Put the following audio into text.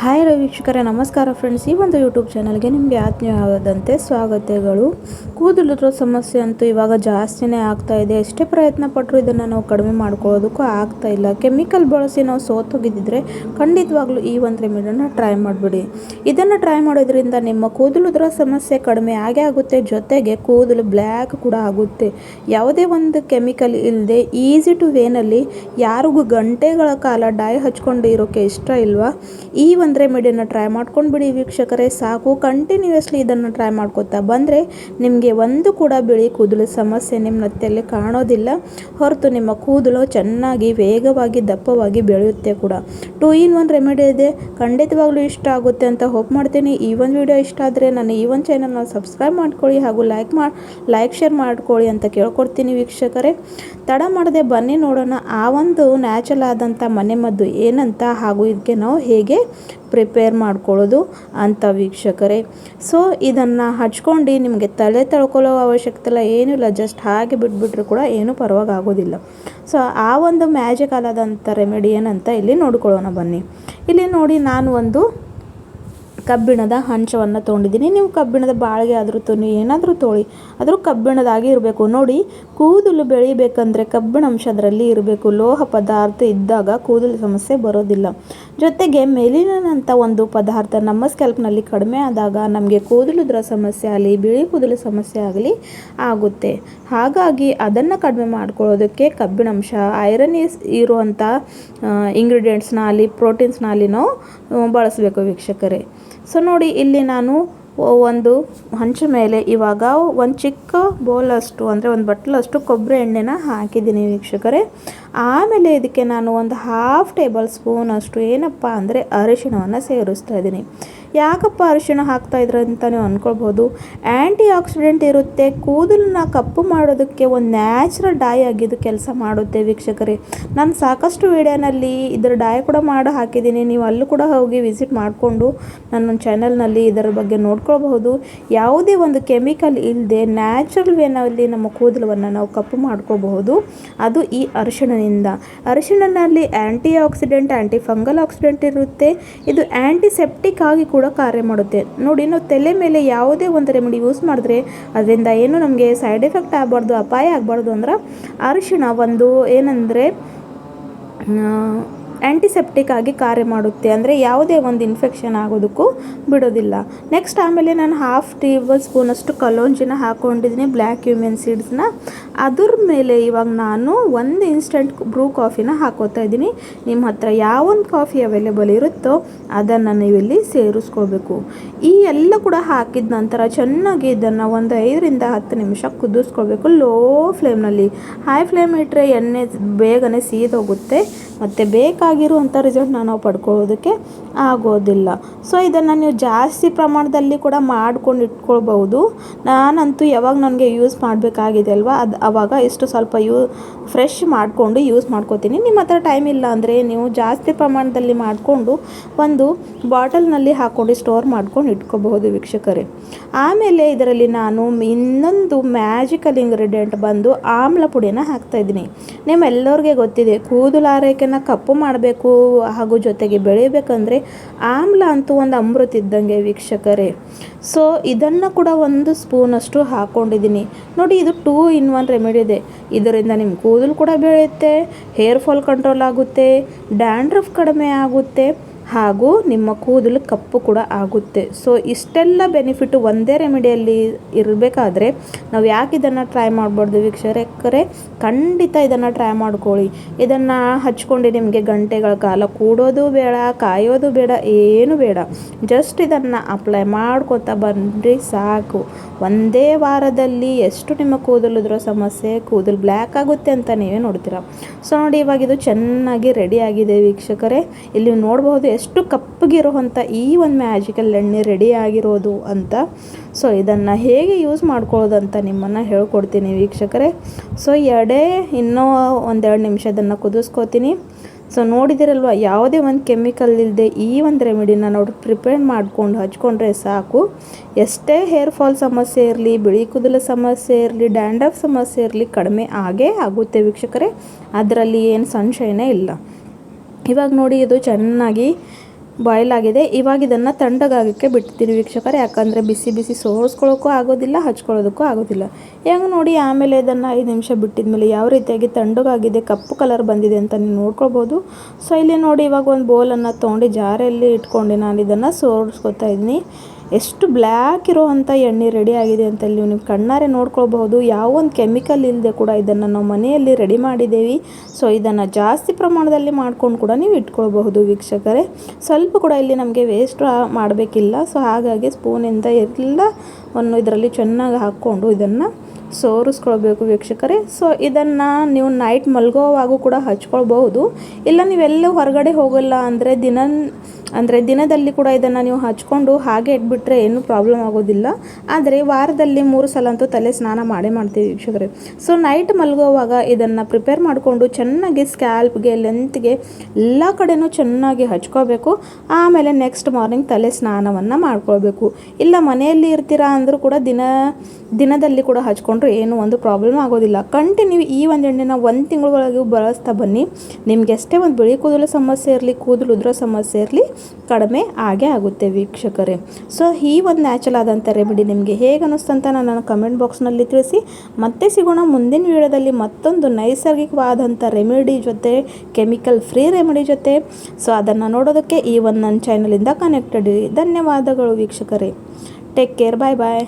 Hi ವೀಕ್ಷಕರೇ, ನಮಸ್ಕಾರ friends. ಈ ಒಂದು ಯೂಟ್ಯೂಬ್ ಚಾನಲ್ಗೆ ನಿಮಗೆ ಆತ್ಮೀಯವಾದಂತೆ ಸ್ವಾಗತಗಳು. ಕೂದಲಿರೋ ಸಮಸ್ಯೆ ಅಂತೂ ಇವಾಗ ಜಾಸ್ತಿನೇ ಆಗ್ತಾ ಇದೆ. ಎಷ್ಟೇ ಪ್ರಯತ್ನ ಪಟ್ಟರು ಇದನ್ನು ನಾವು ಕಡಿಮೆ ಮಾಡ್ಕೊಳ್ಳೋದಕ್ಕೂ ಆಗ್ತಾ ಇಲ್ಲ. ಕೆಮಿಕಲ್ ಬಳಸಿ ನಾವು ಸೋತೋಗಿದ್ದಿದ್ರೆ ಖಂಡಿತವಾಗ್ಲೂ ಈ ಒಂದು ರೆಮಿಡಿಯನ್ನು ಟ್ರೈ ಮಾಡಿಬಿಡಿ. ಇದನ್ನು ಟ್ರೈ ಮಾಡೋದ್ರಿಂದ ನಿಮ್ಮ ಕೂದಲಿರೋ ಸಮಸ್ಯೆ ಕಡಿಮೆ ಆಗೇ ಆಗುತ್ತೆ, ಜೊತೆಗೆ ಕೂದಲು ಬ್ಲ್ಯಾಕ್ ಕೂಡ ಆಗುತ್ತೆ. ಯಾವುದೇ ಒಂದು ಕೆಮಿಕಲ್ ಇಲ್ಲದೆ ಈಸಿ ಟು ವೇನಲ್ಲಿ ಯಾರಿಗೂ ಗಂಟೆಗಳ ಕಾಲ ಡೈ ಹಚ್ಕೊಂಡು ಇರೋಕ್ಕೆ ಇಷ್ಟ ಇಲ್ವಾ? ಈ ಒಂದು ರೆಮಿಡಿಯನ್ನು ಟ್ರೈ ಮಾಡ್ಕೊಂಡು ಬಿಡಿ ವೀಕ್ಷಕರೇ, ಸಾಕು. ಕಂಟಿನ್ಯೂಸ್ಲಿ ಇದನ್ನು ಟ್ರೈ ಮಾಡ್ಕೋತಾ ಬಂದರೆ ನಿಮಗೆ ಒಂದು ಕೂಡ ಬಿಳಿ ಕೂದಲು ಸಮಸ್ಯೆ ನಿಮ್ಮ ನೆತ್ತಿಯಲ್ಲಿ ಕಾಣೋದಿಲ್ಲ. ಹೊರತು ನಿಮ್ಮ ಕೂದಲು ಚೆನ್ನಾಗಿ ವೇಗವಾಗಿ ದಪ್ಪವಾಗಿ ಬೆಳೆಯುತ್ತೆ ಕೂಡ. 2-in-1 ರೆಮಿಡಿ ಇದೆ. ಖಂಡಿತವಾಗ್ಲೂ ಇಷ್ಟ ಆಗುತ್ತೆ ಅಂತ ಹೋಪ್ ಮಾಡ್ತೀನಿ. ಈ ಒಂದು ವಿಡಿಯೋ ಇಷ್ಟ ಆದರೆ ನನ್ನ ಈ ಒಂದು ಚಾನಲ್ನ ಸಬ್ಸ್ಕ್ರೈಬ್ ಮಾಡ್ಕೊಳ್ಳಿ ಹಾಗೂ ಲೈಕ್ ಶೇರ್ ಮಾಡ್ಕೊಳ್ಳಿ ಅಂತ ಕೇಳ್ಕೊಡ್ತೀನಿ ವೀಕ್ಷಕರೇ. ತಡ ಮಾಡದೆ ಬನ್ನಿ ನೋಡೋಣ ಆ ಒಂದು ನ್ಯಾಚುರಲ್ ಆದಂಥ ಮನೆಮದ್ದು ಏನಂತ, ಹಾಗೂ ಇದಕ್ಕೆ ನಾವು ಹೇಗೆ ಪ್ರಿಪೇರ್ ಮಾಡ್ಕೊಳ್ಳೋದು ಅಂತ ವೀಕ್ಷಕರೇ. ಸೊ ಇದನ್ನು ಹಚ್ಕೊಂಡು ನಿಮಗೆ ತಲೆ ತೊಳ್ಕೊಳ್ಳೋ ಅವಶ್ಯಕತೆ ಇಲ್ಲ, ಏನೂ ಇಲ್ಲ. ಜಸ್ಟ್ ಹಾಗೆ ಬಿಟ್ಬಿಟ್ರೆ ಕೂಡ ಏನೂ ಪರವಾಗಿಲ್ಲ. ಸೊ ಆ ಒಂದು ಮ್ಯಾಜಿಕ್ ಆದಂಥ ರೆಮಿಡಿ ಏನಂತ ಇಲ್ಲಿ ನೋಡ್ಕೊಳ್ಳೋಣ ಬನ್ನಿ. ಇಲ್ಲಿ ನೋಡಿ, ನಾನು ಒಂದು ಕಬ್ಬಿಣದ ಹಂಚವನ್ನು ತೊಗೊಂಡಿದ್ದೀನಿ. ನೀವು ಕಬ್ಬಿಣದ ಬಾಳಿಗೆ ಆದರೂ ಏನಾದರೂ ತೊಗೊಳ್ಳಿ, ಆದರೂ ಕಬ್ಬಿಣದಾಗಿ ಇರಬೇಕು. ನೋಡಿ, ಕೂದಲು ಬೆಳಿಬೇಕಂದ್ರೆ ಕಬ್ಬಿಣ ಅಂಶ ಅದರಲ್ಲಿ ಇರಬೇಕು. ಲೋಹ ಪದಾರ್ಥ ಇದ್ದಾಗ ಕೂದಲು ಸಮಸ್ಯೆ ಬರೋದಿಲ್ಲ. ಜೊತೆಗೆ ಮೆಲಿನಿನ್ ಅಂತ ಒಂದು ಪದಾರ್ಥ ನಮ್ಮ ಸ್ಕ್ಯಾಲ್ಪ್ನಲ್ಲಿ ಕಡಿಮೆ ಆದಾಗ ನಮಗೆ ಕೂದಲುದ್ರ ಸಮಸ್ಯೆ ಆಗಲಿ, ಬಿಳಿ ಕೂದಲು ಸಮಸ್ಯೆ ಆಗಲಿ ಆಗುತ್ತೆ. ಹಾಗಾಗಿ ಅದನ್ನು ಕಡಿಮೆ ಮಾಡ್ಕೊಳ್ಳೋದಕ್ಕೆ ಕಬ್ಬಿಣಾಂಶ, ಐರನ್ ಇರುವಂಥ ಇಂಗ್ರೀಡಿಯೆಂಟ್ಸ್ನ ಅಲ್ಲಿ, ಪ್ರೋಟೀನ್ಸ್ನ ಅಲ್ಲಿ ನಾವು ಬಳಸಬೇಕು ವೀಕ್ಷಕರೇ. ಸೊ ನೋಡಿ, ಇಲ್ಲಿ ನಾನು ಒಂದು ಹಂಚ ಮೇಲೆ ಇವಾಗ ಒಂದು ಚಿಕ್ಕ ಬೌಲಷ್ಟು ಅಂದರೆ ಒಂದು ಬಟ್ಲಷ್ಟು ಕೊಬ್ಬರಿ ಎಣ್ಣೆನ ಹಾಕಿದ್ದೀನಿ ವೀಕ್ಷಕರೇ. ಆಮೇಲೆ ಇದಕ್ಕೆ ನಾನು ಒಂದು 1/2 ಟೇಬಲ್ ಸ್ಪೂನ್ ಅಷ್ಟು ಏನಪ್ಪ ಅಂದರೆ ಅರಿಶಿಣವನ್ನು ಸೇರಿಸ್ತಾ ಇದ್ದೀನಿ. ಯಾಕಪ್ಪ ಅರಿಶಿಣ ಹಾಕ್ತಾಯಿದ್ರೆ ಅಂತ ನೀವು ಅಂದ್ಕೊಳ್ಬೋದು. ಆ್ಯಂಟಿ ಆಕ್ಸಿಡೆಂಟ್ ಇರುತ್ತೆ, ಕೂದಲನ್ನ ಕಪ್ಪು ಮಾಡೋದಕ್ಕೆ ಒಂದು ನ್ಯಾಚುರಲ್ ಡೈ ಆಗಿದ್ದು ಕೆಲಸ ಮಾಡುತ್ತೆ ವೀಕ್ಷಕರೇ. ನಾನು ಸಾಕಷ್ಟು ವಿಡಿಯೋನಲ್ಲಿ ಇದರ ಡೈ ಕೂಡ ಮಾಡಿ ಹಾಕಿದ್ದೀನಿ. ನೀವು ಅಲ್ಲೂ ಕೂಡ ಹೋಗಿ ವಿಸಿಟ್ ಮಾಡಿಕೊಂಡು ನನ್ನ ಚಾನಲ್ನಲ್ಲಿ ಇದರ ಬಗ್ಗೆ ನೋಡ್ಕೊಳ್ಬಹುದು. ಯಾವುದೇ ಒಂದು ಕೆಮಿಕಲ್ ಇಲ್ಲದೆ ನ್ಯಾಚುರಲ್ ವೇನಲ್ಲಿ ನಮ್ಮ ಕೂದಲವನ್ನು ನಾವು ಕಪ್ಪು ಮಾಡ್ಕೋಬಹುದು, ಅದು ಈ ಅರಿಶಿಣದಿಂದ. ಅರಿಶಿಣನಲ್ಲಿ antioxidant, anti fungal oxidant ಇರುತ್ತೆ. ಇದು ಆ್ಯಂಟಿಸೆಪ್ಟಿಕ್ ಆಗಿ ಕೂಡ ಕಾರ್ಯ ಮಾಡುತ್ತೆ. ನೋಡಿ, ನಾವು ತಲೆ ಮೇಲೆ ಯಾವುದೇ ಒಂದು ರೆಮಿಡಿ ಯೂಸ್ ಮಾಡಿದ್ರೆ ಅದರಿಂದ ಏನು ನಮಗೆ ಸೈಡ್ ಎಫೆಕ್ಟ್ ಆಗಬಾರ್ದು, ಅಪಾಯ ಆಗಬಾರ್ದು ಅಂದ್ರೆ ಅರಿಶಿಣ ಒಂದು ಏನಂದರೆ ಆ್ಯಂಟಿಸೆಪ್ಟಿಕ್ ಆಗಿ ಕಾರ್ಯ ಮಾಡುತ್ತೆ. ಅಂದರೆ ಯಾವುದೇ ಒಂದು ಇನ್ಫೆಕ್ಷನ್ ಆಗೋದಕ್ಕೂ ಬಿಡೋದಿಲ್ಲ. ನೆಕ್ಸ್ಟ್ ಆಮೇಲೆ ನಾನು 1/2 ಟೇಬಲ್ ಸ್ಪೂನಷ್ಟು ಕಲೋಂಜಿನ ಹಾಕ್ಕೊಂಡಿದ್ದೀನಿ, ಬ್ಲ್ಯಾಕ್ ಕ್ಯೂಮಿನ್ ಸೀಡ್ಸ್ನ. ಅದ್ರ ಮೇಲೆ ಇವಾಗ ನಾನು ಒಂದು ಇನ್ಸ್ಟೆಂಟ್ ಬ್ರೂ ಕಾಫಿನ ಹಾಕೋತಾ ಇದ್ದೀನಿ. ನಿಮ್ಮ ಹತ್ರ ಯಾವೊಂದು ಕಾಫಿ ಅವೈಲೇಬಲ್ ಇರುತ್ತೋ ಅದನ್ನು ನೀವಿಲ್ಲಿ ಸೇರಿಸ್ಕೊಳ್ಬೇಕು. ಈ ಎಲ್ಲ ಕೂಡ ಹಾಕಿದ ನಂತರ ಚೆನ್ನಾಗಿ ಇದನ್ನು ಒಂದು 5-10 ನಿಮಿಷ ಕುದಿಸ್ಕೊಳ್ಬೇಕು ಲೋ ಫ್ಲೇಮ್ನಲ್ಲಿ. ಹೈ ಫ್ಲೇಮ್ ಇಟ್ಟರೆ ಎಣ್ಣೆ ಬೇಗನೆ ಸೀದೋಗುತ್ತೆ ಮತ್ತು ಬೇಕಾಗಿರುವಂಥ ರಿಸಲ್ಟ್ನ ನಾವು ಪಡ್ಕೊಳ್ಳೋದಕ್ಕೆ ಆಗೋದಿಲ್ಲ. ಸೊ ಇದನ್ನು ನೀವು ಜಾಸ್ತಿ ಪ್ರಮಾಣದಲ್ಲಿ ಕೂಡ ಮಾಡ್ಕೊಂಡು ಇಟ್ಕೊಳ್ಬಹುದು. ನಾನಂತೂ ಯಾವಾಗ ನನಗೆ ಯೂಸ್ ಮಾಡಬೇಕಾಗಿದೆ ಅಲ್ವಾ, ಆವಾಗ ಇಷ್ಟು ಸ್ವಲ್ಪ ಫ್ರೆಶ್ ಮಾಡಿಕೊಂಡು ಯೂಸ್ ಮಾಡ್ಕೋತೀನಿ. ನಿಮ್ಮ ಹತ್ರ ಟೈಮ್ ಇಲ್ಲ ಅಂದರೆ ನೀವು ಜಾಸ್ತಿ ಪ್ರಮಾಣದಲ್ಲಿ ಮಾಡಿಕೊಂಡು ಒಂದು ಬಾಟಲ್ನಲ್ಲಿ ಹಾಕ್ಕೊಂಡು ಸ್ಟೋರ್ ಮಾಡ್ಕೊಂಡು ಇಟ್ಕೋಬಹುದು ವೀಕ್ಷಕರೇ. ಆಮೇಲೆ ಇದರಲ್ಲಿ ನಾನು ಇನ್ನೊಂದು ಮ್ಯಾಜಿಕಲ್ ಇಂಗ್ರೀಡಿಯೆಂಟ್ ಬಂದು ಆಮ್ಲ ಪುಡಿನ ಹಾಕ್ತಾಯಿದ್ದೀನಿ. ನಿಮ್ಮೆಲ್ಲರಿಗೆ ಗೊತ್ತಿದೆ, ಕೂದಲು ಆರೈಕೆನ ಕಪ್ಪು ಮಾಡಬೇಕು ಹಾಗೂ ಜೊತೆಗೆ ಬೆಳಿಬೇಕಂದ್ರೆ ಆಮ್ಲ ಅಂತೂ ಒಂದು ಅಮೃತ ಇದ್ದಂಗೆ ವೀಕ್ಷಕರೇ. ಸೊ ಇದನ್ನು ಕೂಡ 1 ಸ್ಪೂನಷ್ಟು ಹಾಕ್ಕೊಂಡಿದ್ದೀನಿ. ನೋಡಿ, ಇದು 2-in-1 ರೆಮಿಡಿ ಇದೆ. ಇದರಿಂದ ನಿಮ್ಮ ಕೂದಲು ಕೂಡ ಬೆಳೆಯುತ್ತೆ, ಹೇರ್ ಫಾಲ್ ಕಂಟ್ರೋಲ್ ಆಗುತ್ತೆ, ಡ್ಯಾಂಡ್ರಫ್ ಕಡಿಮೆ ಆಗುತ್ತೆ ಹಾಗೂ ನಿಮ್ಮ ಕೂದಲು ಕಪ್ಪು ಕೂಡ ಆಗುತ್ತೆ. ಸೊ ಇಷ್ಟೆಲ್ಲ ಬೆನಿಫಿಟ್ಟು ಒಂದೇ ರೆಮಿಡಿಯಲ್ಲಿ ಇರಬೇಕಾದ್ರೆ ನಾವು ಯಾಕೆ ಇದನ್ನು ಟ್ರೈ ಮಾಡ್ಬಾರ್ದು ವೀಕ್ಷಕರೇ? ಖಂಡಿತ ಇದನ್ನು ಟ್ರೈ ಮಾಡ್ಕೊಳ್ಳಿ. ಇದನ್ನು ಹಚ್ಕೊಂಡು ನಿಮಗೆ ಗಂಟೆಗಳ ಕಾಲ ಕೂಡೋದು ಬೇಡ, ಕಾಯೋದು ಬೇಡ, ಏನು ಬೇಡ. ಜಸ್ಟ್ ಇದನ್ನು ಅಪ್ಲೈ ಮಾಡ್ಕೊತಾ ಬಂದರೆ ಸಾಕು. ಒಂದೇ ವಾರದಲ್ಲಿ ಎಷ್ಟು ನಿಮ್ಮ ಕೂದಲಿದ್ರೋ ಸಮಸ್ಯೆ, ಕೂದಲು ಬ್ಲ್ಯಾಕ್ ಆಗುತ್ತೆ ಅಂತ ನೀವೇ ನೋಡ್ತೀರಾ. ಸೊ ನೋಡಿ, ಇವಾಗ ಇದು ಚೆನ್ನಾಗಿ ರೆಡಿ ಆಗಿದೆ ವೀಕ್ಷಕರೇ. ಇಲ್ಲಿ ನೋಡ್ಬೋದು ಎಷ್ಟು ಕಪ್ಪಗಿರುವಂಥ ಈ ಒಂದು ಮ್ಯಾಜಿಕಲ್ ಎಣ್ಣೆ ರೆಡಿ ಆಗಿರೋದು ಅಂತ. ಸೊ ಇದನ್ನು ಹೇಗೆ ಯೂಸ್ ಮಾಡ್ಕೊಳ್ಳೋದು ಅಂತ ನಿಮ್ಮನ್ನು ಹೇಳ್ಕೊಡ್ತೀನಿ ವೀಕ್ಷಕರೇ. ಸೊ ಇನ್ನೂ 1-2 ನಿಮಿಷ ಇದನ್ನು ಕುದಿಸ್ಕೋತೀನಿ. ಸೊ ನೋಡಿದಿರಲ್ವ, ಯಾವುದೇ ಒಂದು ಕೆಮಿಕಲ್ ಇಲ್ಲದೆ ಈ ಒಂದು ರೆಮಿಡಿನ ನಾವು ಪ್ರಿಪೇರ್ ಮಾಡ್ಕೊಂಡು ಹಚ್ಕೊಂಡ್ರೆ ಸಾಕು. ಎಷ್ಟೇ ಹೇರ್ ಫಾಲ್ ಸಮಸ್ಯೆ ಇರಲಿ, ಬಿಳಿ ಕೂದಲ ಸಮಸ್ಯೆ ಇರಲಿ, ಡ್ಯಾಂಡ್ರಫ್ ಸಮಸ್ಯೆ ಇರಲಿ, ಕಡಿಮೆ ಆಗೇ ಆಗುತ್ತೆ ವೀಕ್ಷಕರೇ. ಅದರಲ್ಲಿ ಏನು ಸಂಶಯನೇ ಇಲ್ಲ. ಇವಾಗ ನೋಡಿ, ಇದು ಚೆನ್ನಾಗಿ ಬಾಯ್ಲ್ ಆಗಿದೆ. ಇವಾಗ ಇದನ್ನು ತಣ್ಣಗಾಗೋಕ್ಕೆ ಬಿಡ್ತೀನಿ ವೀಕ್ಷಕರೇ, ಯಾಕಂದರೆ ಬಿಸಿ ಬಿಸಿ ಸೋರಿಸ್ಕೊಳ್ಳೋಕ್ಕೂ ಆಗೋದಿಲ್ಲ, ಹಚ್ಕೊಳ್ಳೋದಕ್ಕೂ ಆಗೋದಿಲ್ಲ. ಹೆಂಗೆ ನೋಡಿ ಆಮೇಲೆ ಇದನ್ನು 5 ನಿಮಿಷ ಬಿಟ್ಟಿದ್ಮೇಲೆ ಯಾವ ರೀತಿಯಾಗಿ ತಣ್ಣಗಾಗಿದೆ, ಕಪ್ಪು ಕಲರ್ ಬಂದಿದೆ ಅಂತ ನೀವು ನೋಡ್ಕೊಳ್ಬೋದು. ಸೊ ಇಲ್ಲಿ ನೋಡಿ ಇವಾಗ ಒಂದು ಬೌಲನ್ನು ತೊಗೊಂಡು ಜಾರಲ್ಲಿ ಇಟ್ಕೊಂಡು ನಾನು ಇದನ್ನು ಸೋರಿಸ್ಕೊತಾ ಇದ್ದೀನಿ. ಎಷ್ಟು ಬ್ಲ್ಯಾಕ್ ಇರೋ ಅಂಥ ಎಣ್ಣೆ ರೆಡಿ ಆಗಿದೆ ಅಂತ ಇಲ್ಲಿ ನೀವು ಕಣ್ಣಾರೆ ನೋಡ್ಕೊಳ್ಬಹುದು. ಯಾವ ಒಂದು ಕೆಮಿಕಲ್ ಇಲ್ಲದೆ ಕೂಡ ಇದನ್ನು ನಾವು ಮನೆಯಲ್ಲಿ ರೆಡಿ ಮಾಡಿದ್ದೇವೆ. ಸೊ ಇದನ್ನು ಜಾಸ್ತಿ ಪ್ರಮಾಣದಲ್ಲಿ ಮಾಡ್ಕೊಂಡು ಕೂಡ ನೀವು ಇಟ್ಕೊಳ್ಬಹುದು ವೀಕ್ಷಕರೇ. ಸ್ವಲ್ಪ ಕೂಡ ಇಲ್ಲಿ ನಮಗೆ ವೇಸ್ಟ್ ಮಾಡಬೇಕಿಲ್ಲ. ಸೊ ಹಾಗಾಗಿ ಸ್ಪೂನಿಂದ ಎಲ್ಲವನ್ನು ಇದರಲ್ಲಿ ಚೆನ್ನಾಗಿ ಹಾಕ್ಕೊಂಡು ಇದನ್ನು ಸೋರಿಸ್ಕೊಳ್ಬೇಕು ವೀಕ್ಷಕರೇ. ಸೊ ಇದನ್ನು ನೀವು ನೈಟ್ ಮಲ್ಗೋವಾಗೂ ಕೂಡ ಹಚ್ಕೊಳ್ಬಹುದು. ಇಲ್ಲ ನೀವೆಲ್ಲೂ ಹೊರಗಡೆ ಹೋಗಲ್ಲ ಅಂದರೆ ದಿನದಲ್ಲಿ ಕೂಡ ಇದನ್ನು ನೀವು ಹಚ್ಕೊಂಡು ಹಾಗೆ ಇಟ್ಬಿಟ್ರೆ ಏನೂ ಪ್ರಾಬ್ಲಮ್ ಆಗೋದಿಲ್ಲ. ಆದರೆ ವಾರದಲ್ಲಿ 3 ಸಲ ಅಂತೂ ತಲೆ ಸ್ನಾನ ಮಾಡ್ತೀವಿ ವೀಕ್ಷಕರೇ. ಸೊ ನೈಟ್ ಮಲ್ಗೋವಾಗ ಇದನ್ನು ಪ್ರಿಪೇರ್ ಮಾಡಿಕೊಂಡು ಚೆನ್ನಾಗಿ ಸ್ಕ್ಯಾಲ್ಪ್ಗೆ, ಲೆಂತ್ಗೆ ಎಲ್ಲ ಕಡೆನೂ ಚೆನ್ನಾಗಿ ಹಚ್ಕೋಬೇಕು. ಆಮೇಲೆ ನೆಕ್ಸ್ಟ್ ಮಾರ್ನಿಂಗ್ ತಲೆ ಸ್ನಾನವನ್ನು ಮಾಡ್ಕೊಳ್ಬೇಕು. ಇಲ್ಲ ಮನೆಯಲ್ಲಿ ಇರ್ತೀರಾ ಅಂದರೂ ಕೂಡ ದಿನದಲ್ಲಿ ಕೂಡ ಹಚ್ಕೊಂಡ್ರೆ ಏನೂ ಒಂದು ಪ್ರಾಬ್ಲಮ್ ಆಗೋದಿಲ್ಲ. ಕಂಟಿನ್ಯೂ ಈ ಒಂದು ಎಣ್ಣೆನ 1 ತಿಂಗಳೊಳಗೆ ಬಳಸ್ತಾ ಬನ್ನಿ. ನಿಮ್ಗೆ ಎಷ್ಟೇ ಒಂದು ಬಿಳಿ ಕೂದಲು ಸಮಸ್ಯೆ ಇರಲಿ, ಕೂದಲು ಉದುರೋ ಸಮಸ್ಯೆ ಇರಲಿ, ಕಡಿಮೆ ಆಗೇ ಆಗುತ್ತೆ ವೀಕ್ಷಕರೇ. ಸೊ ಈ ಒಂದು ನ್ಯಾಚುರಲ್ ಆದಂಥ ರೆಮಿಡಿ ನಿಮಗೆ ಹೇಗೆ ಅನ್ನಿಸ್ತಂತ ನನ್ನ ಕಮೆಂಟ್ ಬಾಕ್ಸ್ನಲ್ಲಿ ತಿಳಿಸಿ. ಮತ್ತೆ ಸಿಗೋಣ ಮುಂದಿನ ವಿಡಿಯೋದಲ್ಲಿ ಮತ್ತೊಂದು ನೈಸರ್ಗಿಕವಾದಂಥ ರೆಮಿಡಿ ಜೊತೆ, ಕೆಮಿಕಲ್ ಫ್ರೀ ರೆಮಿಡಿ ಜೊತೆ. ಸೊ ಅದನ್ನು ನೋಡೋದಕ್ಕೆ ಈ ಒಂದು ನನ್ನ ಚಾನಲಿಂದ ಕನೆಕ್ಟೆಡ್ ಇರಿ. ಧನ್ಯವಾದಗಳು ವೀಕ್ಷಕರೇ. Take care. ಬಾಯ್ ಬಾಯ್.